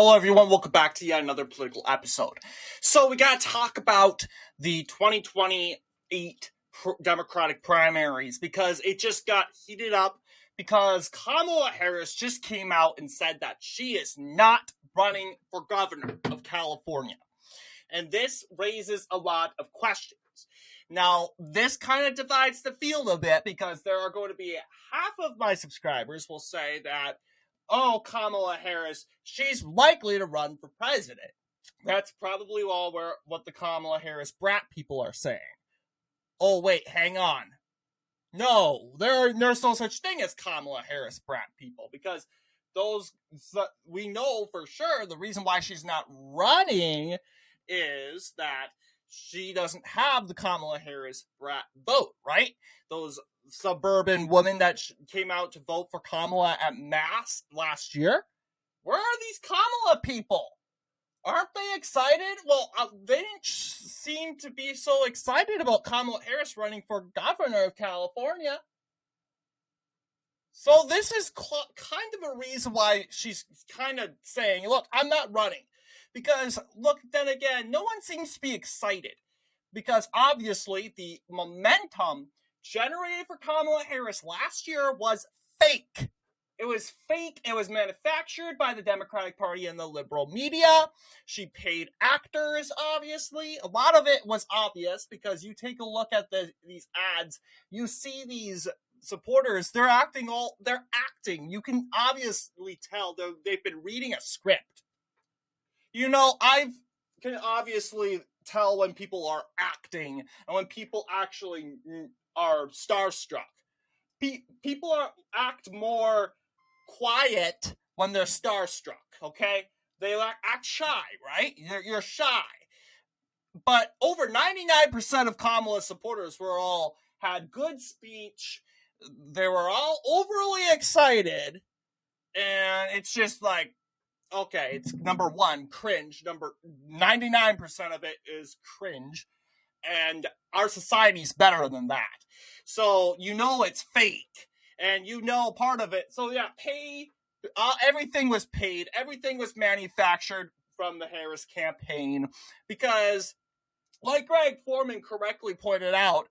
Hello, everyone. Welcome back to yet another political episode. So we got to talk about the 2028 Democratic primaries because it just got heated up because Kamala Harris just came out and said that she is not running for governor of California. And this raises a lot of questions. Now, this kind of divides the field a bit because there are going to be half of my subscribers will say that, oh, Kamala Harris, she's likely to run for president. That's probably all what the Kamala Harris brat people are saying. Oh, wait, hang on. No, there's no such thing as Kamala Harris brat people because we know for sure the reason why she's not running is that she doesn't have the Kamala Harris brat vote, right? Those suburban women that came out to vote for Kamala at mass last year. Where are these Kamala people? Aren't they excited? Well, they didn't seem to be so excited about Kamala Harris running for governor of California. So this is kind of a reason why she's kind of saying, look, I'm not running. Because, look, then again, no one seems to be excited. Because obviously the momentum generated for Kamala Harris last year was fake. It was fake. It was manufactured by the Democratic Party and the liberal media. She paid actors, obviously. A lot of it was obvious because you take a look at these ads, you see these supporters, they're acting. You can obviously tell they've been reading a script. You know, I can obviously tell when people are acting and when people actually are starstruck. People act more quiet when they're starstruck, okay? They act shy, right? You're shy. But over 99% of Kamala's supporters had good speech. They were all overly excited. And it's just like, okay, it's number one, cringe. 99% of it is cringe. And our society's better than that. So, you know it's fake. And you know part of it. So, yeah, everything was paid. Everything was manufactured from the Harris campaign. Because, like Greg Foreman correctly pointed out,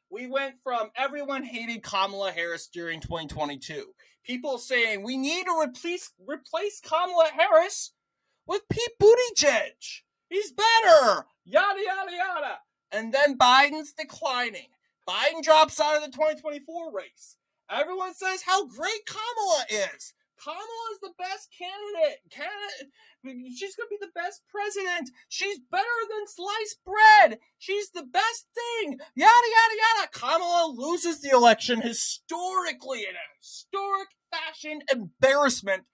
we went from everyone hated Kamala Harris during 2022. People saying we need to replace Kamala Harris with Pete Buttigieg. He's better. Yada, yada, yada. And then Biden's declining. Biden drops out of the 2024 race. Everyone says how great Kamala is. Kamala is the best candidate. She's going to be the best president. She's better than sliced bread. She's the best thing. Yada, yada, yada. Kamala loses the election historically in a historic fashion, embarrassment.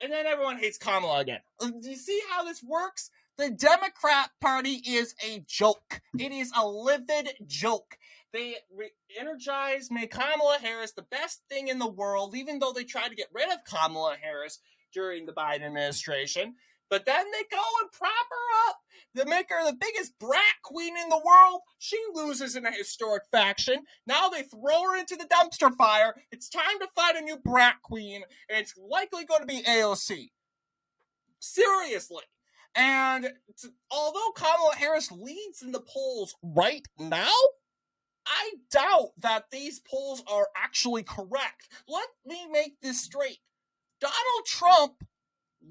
And then everyone hates Kamala again. Do you see how this works? The Democrat Party is a joke. It is a livid joke. They made Kamala Harris the best thing in the world, even though they tried to get rid of Kamala Harris during the Biden administration. But then they go and prop her up. They make her the biggest brat queen in the world. She loses in a historic fashion. Now they throw her into the dumpster fire. It's time to find a new brat queen, and it's likely going to be AOC. Seriously. And although Kamala Harris leads in the polls right now, I doubt that these polls are actually correct. Let me make this straight. Donald Trump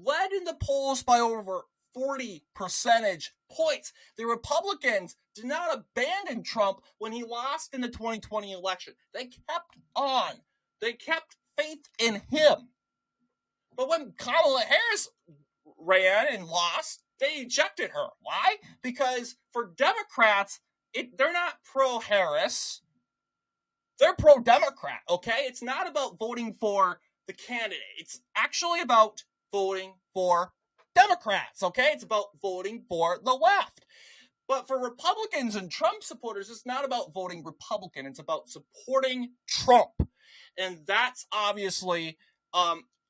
led in the polls by over 40 percentage points. The Republicans did not abandon Trump when he lost in the 2020 election. They kept on. They kept faith in him. But when Kamala Harris ran and lost, they ejected her. Why? Because for Democrats, they're not pro-Harris. They're pro-Democrat, okay? It's not about voting for the candidate. It's actually about voting for Democrats, okay? It's about voting for the left. But for Republicans and Trump supporters, it's not about voting Republican. It's about supporting Trump. And that's obviously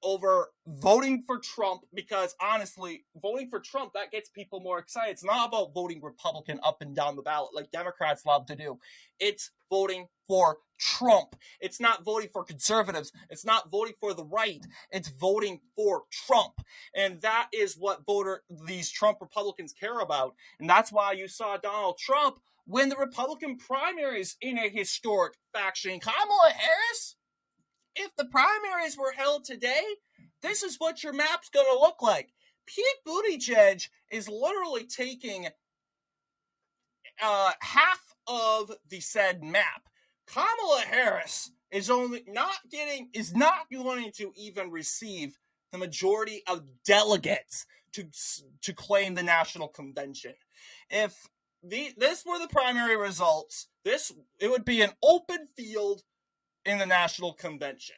over voting for Trump, because honestly, voting for Trump, that gets people more excited. It's not about voting Republican up and down the ballot like Democrats love to do. It's voting for Trump. It's not voting for conservatives. It's not voting for the right. It's voting for Trump. And that is what these Trump Republicans care about. And that's why you saw Donald Trump win the Republican primaries in a historic fashion. Kamala Harris, if the primaries were held today, this is what your map's going to look like. Pete Buttigieg is literally taking half of the said map. Kamala Harris is not going to even receive the majority of delegates to claim the national convention. If this were the primary results, it would be an open field in the national convention.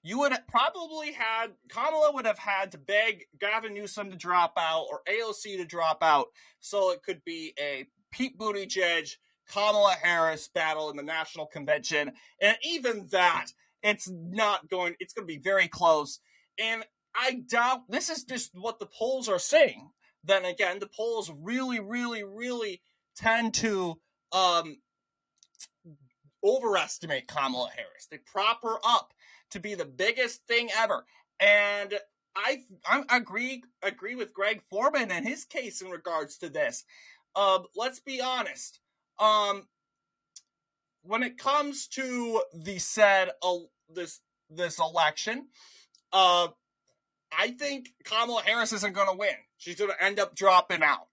You would Kamala would have had to beg Gavin Newsom to drop out or AOC to drop out, so it could be a Pete Buttigieg, Kamala Harris battle in the national convention. And even that, it's going to be very close. And I doubt, this is just what the polls are saying. Then again, the polls really, really, really tend to overestimate Kamala Harris. They prop her up to be the biggest thing ever. And I agree with Greg Foreman and his case in regards to this. Let's be honest. When it comes to the said this election, I think Kamala Harris isn't going to win. She's going to end up dropping out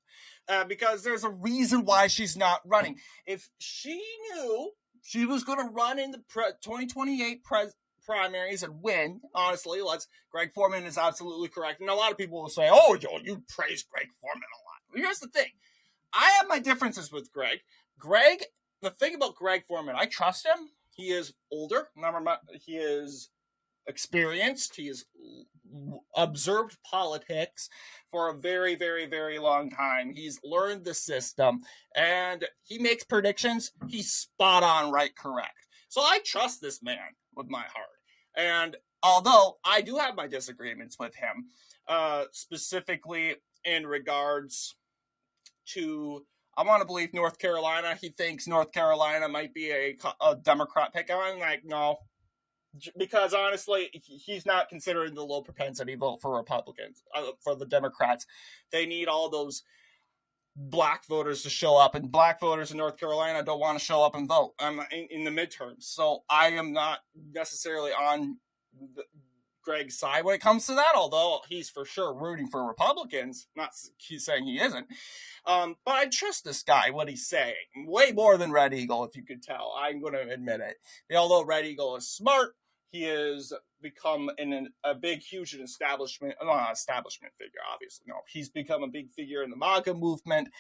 because there's a reason why she's not running. If she knew she was going to run in the 2028 primaries and win, honestly, Greg Foreman is absolutely correct. And a lot of people will say, oh, you praise Greg Foreman a lot. Well, here's the thing. I have my differences with Greg. The thing about Greg Foreman, I trust him. He is older. He is experienced. He has observed politics for a very, very, very long time. He's learned the system, and he makes predictions. He's spot on, right, correct. So I trust this man with my heart. And although I do have my disagreements with him, specifically in regards to, I want to believe North Carolina. He thinks North Carolina might be a Democrat pick. I'm like, no. Because honestly, he's not considering the low propensity vote for Republicans, for the Democrats. They need all those black voters to show up, and black voters in North Carolina don't want to show up and vote in the midterms. So I am not necessarily on Greg's side when it comes to that, although he's for sure rooting for Republicans. He's saying he isn't. But I trust this guy, what he's saying, way more than Red Eagle, if you could tell. I'm going to admit it. Although Red Eagle is smart, he has become a big, huge establishment figure, obviously. No, he's become a big figure in the MAGA movement.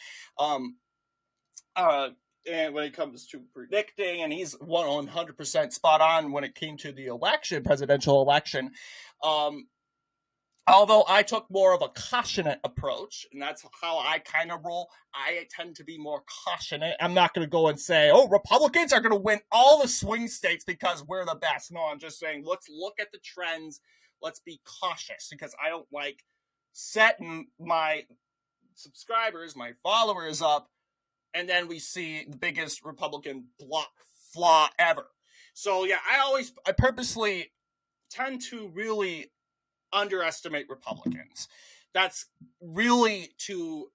And when it comes to predicting, and he's 100% spot on when it came to the presidential election. Although I took more of a cautionate approach, and that's how I kind of roll. I tend to be more cautionate. I'm not going to go and say, oh, Republicans are going to win all the swing states because we're the best. No, I'm just saying, let's look at the trends. Let's be cautious, because I don't like setting my subscribers, my followers up, and then we see the biggest Republican flaw ever. So yeah, I purposely tend to really underestimate Republicans. That's really to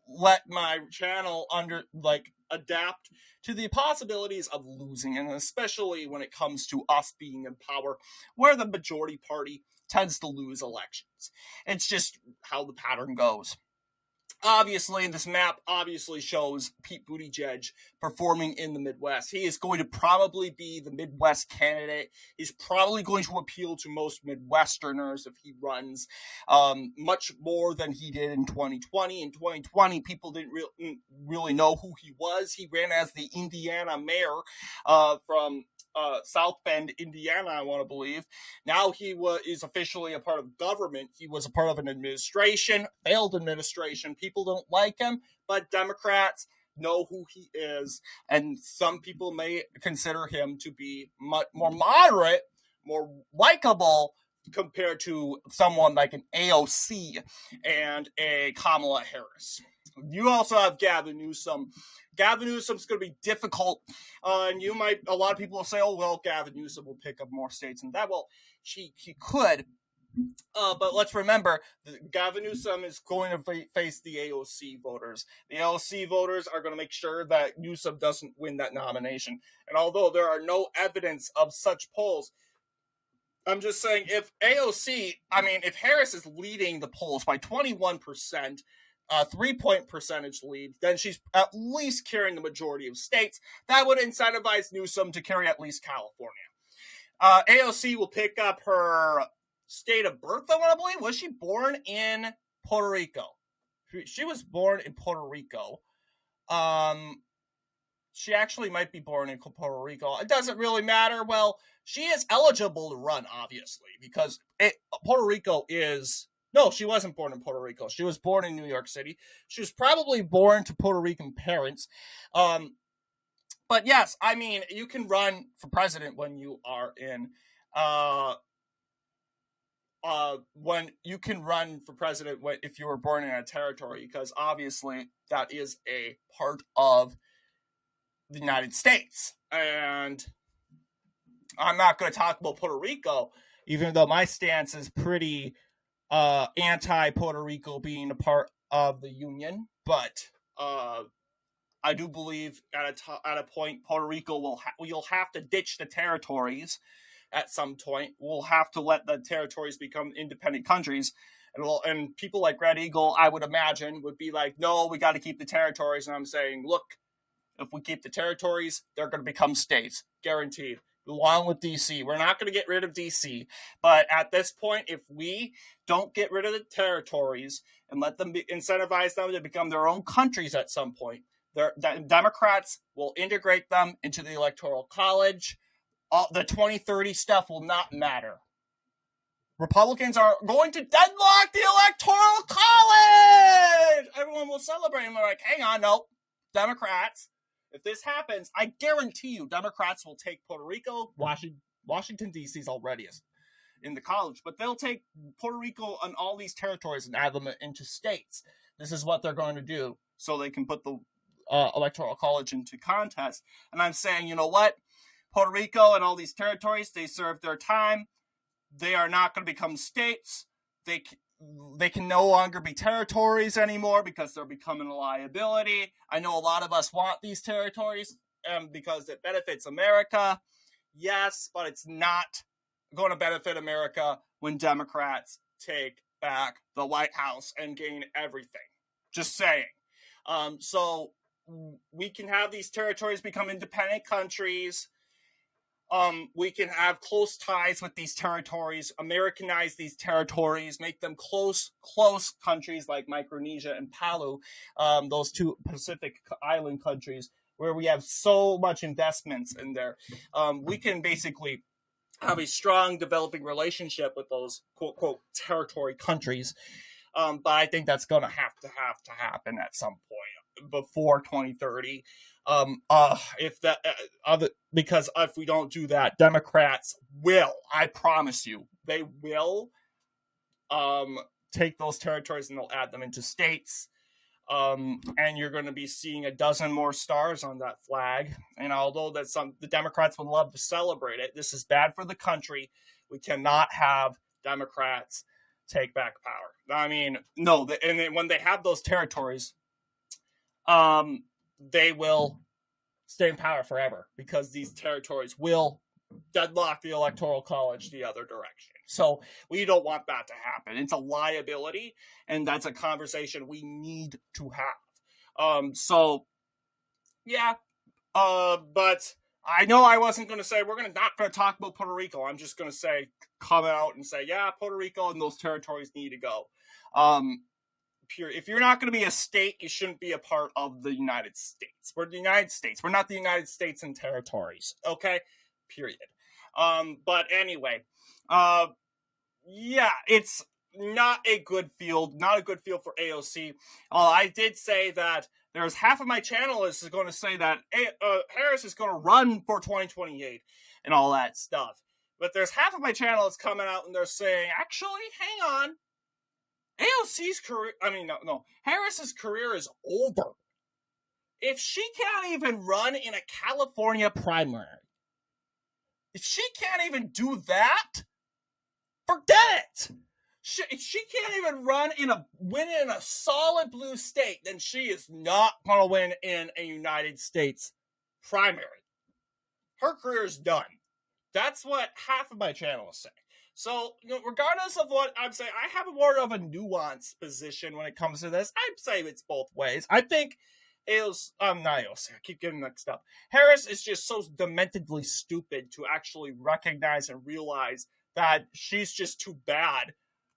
let my channel adapt to the possibilities of losing, and especially when it comes to us being in power, where the majority party tends to lose elections. It's just how the pattern goes. Obviously, this map obviously shows Pete Buttigieg performing in the Midwest. He is going to probably be the Midwest candidate. He's probably going to appeal to most Midwesterners if he runs, much more than he did in 2020. In 2020, people didn't really know who he was. He ran as the Indiana mayor from South Bend, Indiana, I want to believe. Now he is officially a part of government. He was a part of an administration, failed administration. People don't like him, but Democrats know who he is, and some people may consider him to be much more moderate, more likable compared to someone like an AOC and a Kamala Harris. You also have Gavin Newsom. Gavin Newsom's going to be difficult. And a lot of people will say, oh, well, Gavin Newsom will pick up more states than that. Well, he could. But let's remember, Gavin Newsom is going to face the AOC voters. The AOC voters are going to make sure that Newsom doesn't win that nomination. And although there are no evidence of such polls, I'm just saying if Harris is leading the polls by 21%, 3-point percentage lead, then she's at least carrying the majority of states. That would incentivize Newsom to carry at least California. AOC will pick up her state of birth, I want to believe. Was she born in Puerto Rico? She was born in Puerto Rico. She actually might be born in Puerto Rico. It doesn't really matter. Well, she is eligible to run, obviously, because Puerto Rico is... No, she wasn't born in Puerto Rico. She was born in New York City. She was probably born to Puerto Rican parents. But yes, I mean, you can run for president when you are in... when you can run for president if you were born in a territory, because obviously that is a part of the United States. And I'm not going to talk about Puerto Rico, even though my stance is pretty anti-Puerto Rico being a part of the Union. But I do believe at a point Puerto Rico you'll have to ditch the territories. At some point, we'll have to let the territories become independent countries. And people like Red Eagle, I would imagine, would be like, no, we got to keep the territories. And I'm saying, look, if we keep the territories, they're going to become states, guaranteed, along with D.C. We're not going to get rid of D.C. But at this point, if we don't get rid of the territories and let them incentivize them to become their own countries at some point, the Democrats will integrate them into the Electoral College. The 2030 stuff will not matter. Republicans are going to deadlock the Electoral College! Everyone will celebrate, and they're like, hang on, no. Democrats, if this happens, I guarantee you Democrats will take Puerto Rico. Washington, D.C. is already in the college, but they'll take Puerto Rico and all these territories and add them into states. This is what they're going to do so they can put the Electoral College into contest. And I'm saying, you know what? Puerto Rico and all these territories, they served their time. They are not going to become states. They can no longer be territories anymore because they're becoming a liability. I know a lot of us want these territories because it benefits America. Yes, but it's not going to benefit America when Democrats take back the White House and gain everything. Just saying. So we can have these territories become independent countries. We can have close ties with these territories, Americanize these territories, make them close countries like Micronesia and Palau, those two Pacific island countries where we have so much investments in there. We can basically have a strong developing relationship with those quote territory countries. But I think that's going to have to happen at some point before 2030. Because if we don't do that, Democrats will, I promise you, they will take those territories and they'll add them into states. And you're going to be seeing a dozen more stars on that flag. And although the Democrats would love to celebrate it, this is bad for the country. We cannot have Democrats take back power. I mean, no, and then when they have those territories, they will stay in power forever because these territories will deadlock the Electoral College the other direction. So we don't want that to happen. It's a liability, and that's a conversation we need to have. But I know I wasn't going to say we're not going to talk about Puerto Rico. I'm just going to come out and say, yeah, Puerto Rico and those territories need to go. If you're not going to be a state, you shouldn't be a part of the United States. We're the United States. We're not the United States and territories. Okay? Period. But anyway, it's not a good field. Not a good field for AOC. I did say that there's half of my channel is going to say that Harris is going to run for 2028 and all that stuff. But there's half of my channel that's coming out and they're saying, actually, hang on. AOC's career, Harris's career is over. If she can't even run in a California primary, if she can't even do that, forget it. If she can't even win in a solid blue state, then she is not going to win in a United States primary. Her career is done. That's what half of my channel is saying. So, regardless of what I'm saying, I have more of a nuanced position when it comes to this. I'd say it's both ways. I think not AOC, I keep getting mixed up. Harris is just so dementedly stupid to actually recognize and realize that she's just too bad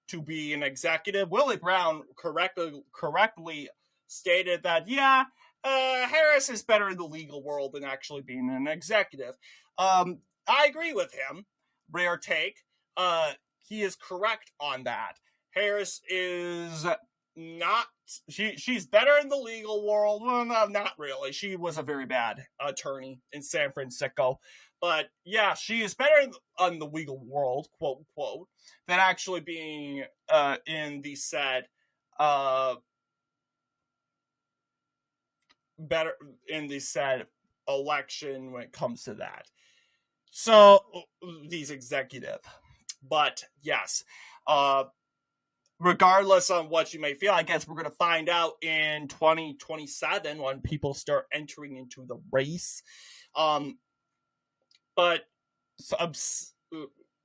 to be an executive. Willie Brown correctly stated that, Harris is better in the legal world than actually being an executive. I agree with him. Rare take. He is correct on that. Harris is not. She's better in the legal world. Well, no, not really. She was a very bad attorney in San Francisco. But yeah, she is better in the legal world, quote unquote, than actually being in the said better in the said election when it comes to that. So these executive. But yes, regardless of what you may feel, I guess we're going to find out in 2027 when people start entering into the race. But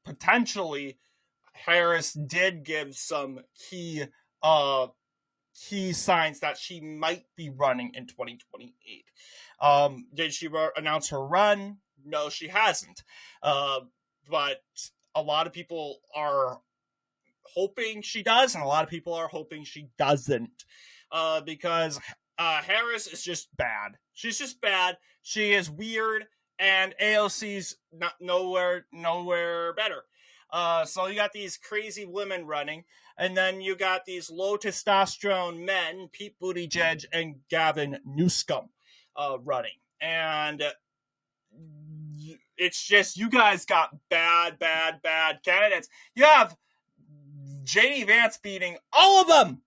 potentially, Harris did give some key signs that she might be running in 2028. Did she announce her run? No, she hasn't. But a lot of people are hoping she does, and a lot of people are hoping she doesn't. Because Harris is just bad. She's just bad. She is weird, and AOC's nowhere better. So you got these crazy women running, and then you got these low testosterone men, Pete Buttigieg and Gavin Newsom, running. And it's just, you guys got bad candidates. You have J.D. Vance beating all of them,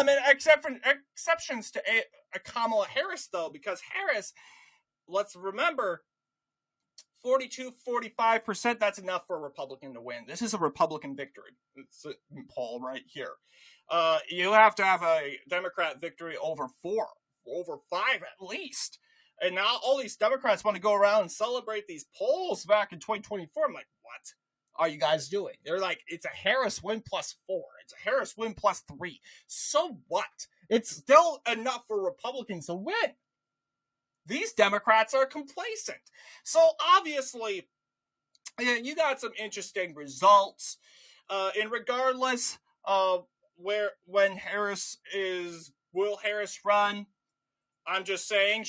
and exceptions to Kamala Harris, though, because Harris, let's remember, 42-45%, that's enough for a Republican to win. This is a Republican victory. It's a poll right here. You have to have a Democrat victory over 4, over 5 at least. And now all these Democrats want to go around and celebrate these polls back in 2024. I'm like, what are you guys doing? They're like, it's a Harris win plus 4. It's a Harris win plus 3. So what? It's still enough for Republicans to win. These Democrats are complacent. So obviously, you got some interesting results. And regardless of when Harris will Harris run? I'm just saying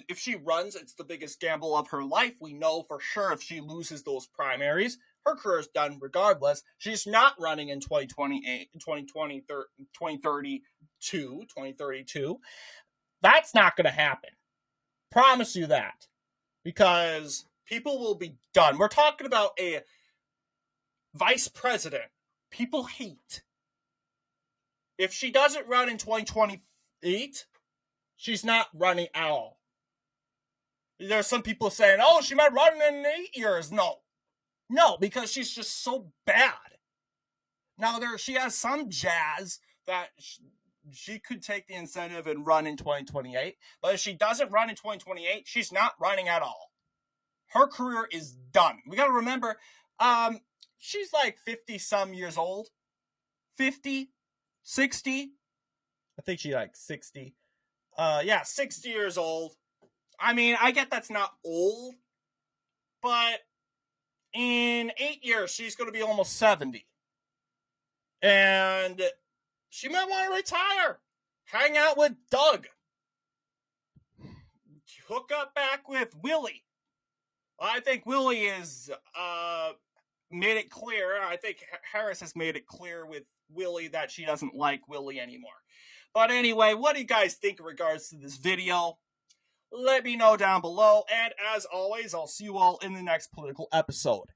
if she runs, it's the biggest gamble of her life. We know for sure if she loses those primaries, her career is done regardless. She's not running in 2028, 2020, 2032. That's not going to happen. Promise you that. Because people will be done. We're talking about a vice president people hate. If she doesn't run in 2028, she's not running at all. There's some people saying, oh, she might run in 8 years. No, because she's just so bad. Now, she has some jazz that she could take the incentive and run in 2028. But if she doesn't run in 2028, she's not running at all. Her career is done. We got to remember, she's like 50-some years old. 50, 60. I think she's like 60. 60 years old. I mean, I get that's not old, but in 8 years, she's going to be almost 70. And she might want to retire. Hang out with Doug. Hook up back with Willie. I think Willie has made it clear. I think Harris has made it clear with Willie that she doesn't like Willie anymore. But anyway, what do you guys think in regards to this video? Let me know down below. And as always, I'll see you all in the next political episode.